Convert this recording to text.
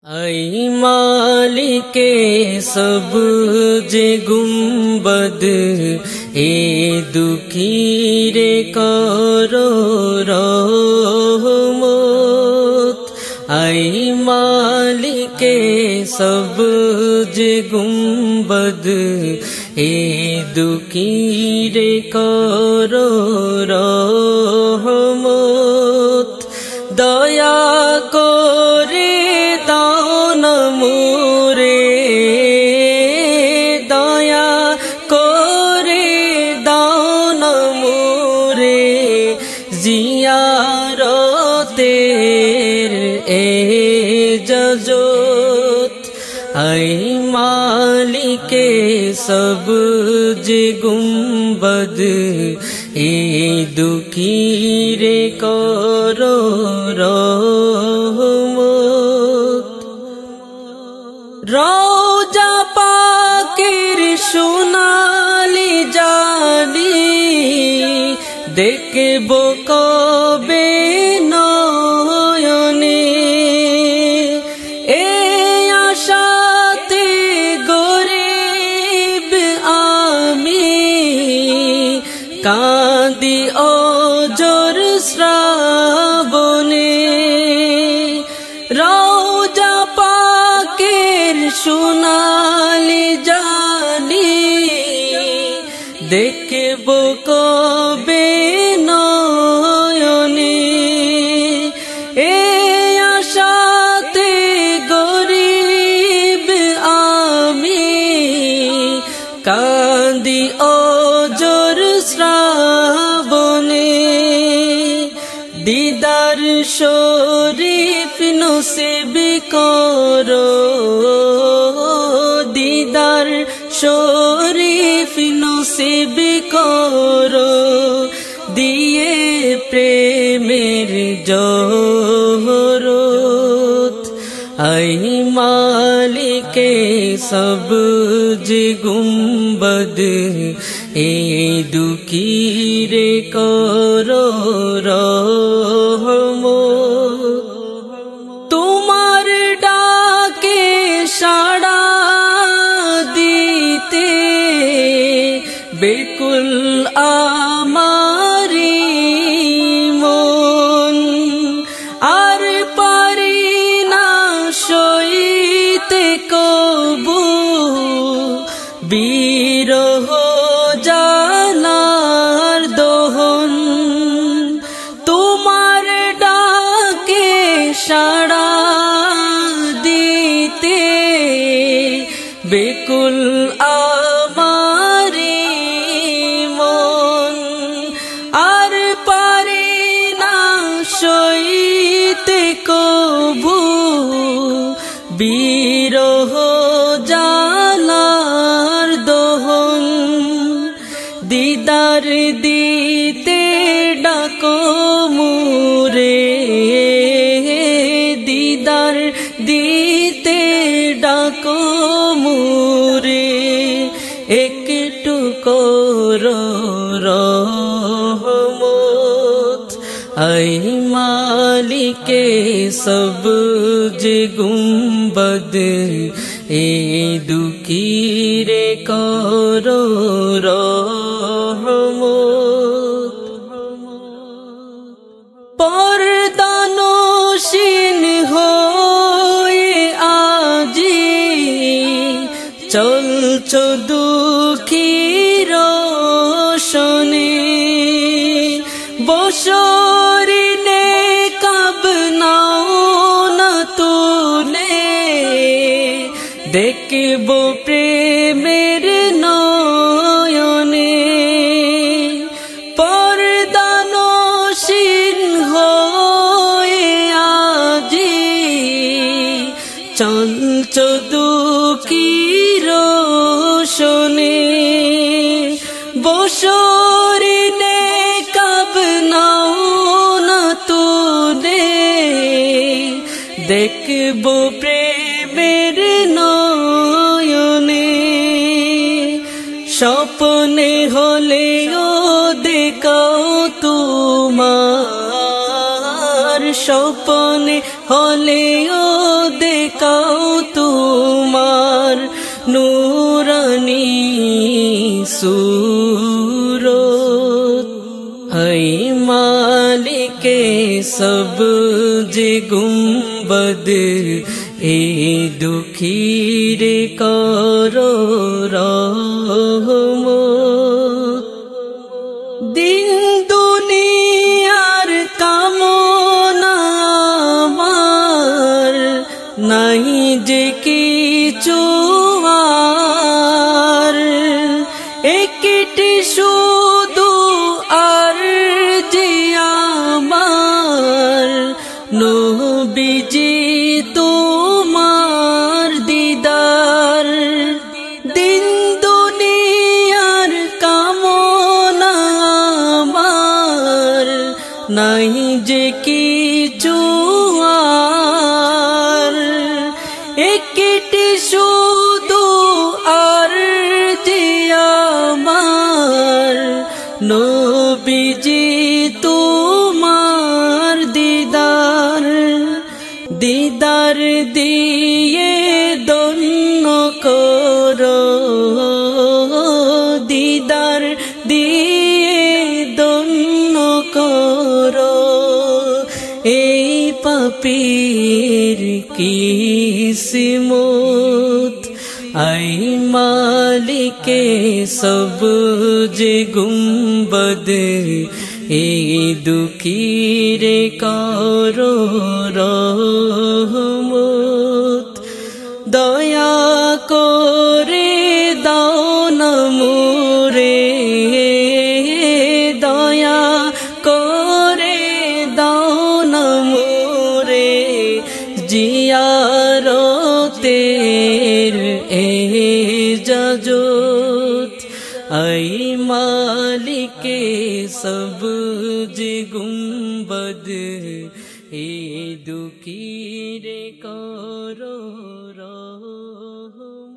आई मालिके सब जे गुंबद ए दुखी रे करो रहमत। आई मालिके सब जे गुंबद ए दुखी रे करो रहमत। दया करे दान मोरे, दया करे दान मोरे जियारतेर इजाजत। आई मालिके सब जे गुंबद ए दुखी रे करो रहमत। रौजा पाकेर सोनाली जानी देखबो कबे नयने। ए आशाते गरीब आमी कांदी अजर श्रावणे। रौजा पाकेर सोनाली जानी देखबो कबे नयने। ए आशाते गरीब आमी कांदी अजर श्रावणे। दीदार शरीफ नसीब करो, दीदार शरीफ नसीब करो दिए प्रेमेर जोहरत। आई मालिके सब जे गुंबद ए दुखी रे करो रहमत। तुम्हार डाके साड़ा दीते बिल्कुल आमारी मन। आर पारी ना सইতে কবু বিরহ জালার দহন। তোমার ডাকে সাড়া দিতে বেকুল আমারি মন। আর পারি না সইতে কবু বিরহ জালার দহন। দিদার দিতে ডাকো মোরে, দিদার দিতে ডাকো মোরে একটু করো रहमत। आई मालिके सब जे गुंबद ए दुखी रे करो रहमत। पर्दानशीन होए आजी चलছো दुखीर शोने। बसरिने काबनाओ ना तुले देखबो प्रेमेर नयने। पर्दानशीन होए आजी चलছো दुखीर शोने। बसरिने काबनाओ ना तुले देखबो प्रेमेर नयने। স্বপ্নে হলেও দেখাও তোমার স্বপ্নে হলেও দেখাও তোমার নূরানী सूरत है मालिके सब जे गुंबद ए दुखी रे करो रहमत दिन दुनियार कामना आमार नहीं जे किछु একটি শুধু আরজি আমার নবীজি তোমার দিদার দিন দুনিয়ার কামনা আমার নাই যে কিছু আর একটি শুধু নবীজি তোমার দিদার দিদার দিয়ে ধন্য করো দিদার দিয়ে ধন্য করো এই পাপীর কিসমত आई मालिके सब जे गुंबद ए दुखी रे करो रहमत दया करे दाओ ना मोरे दया करे दाओ ना मोरे जियारतेर इजाजत आई मालिके सब जे गुंबद ए दुखी रे करो रहमत।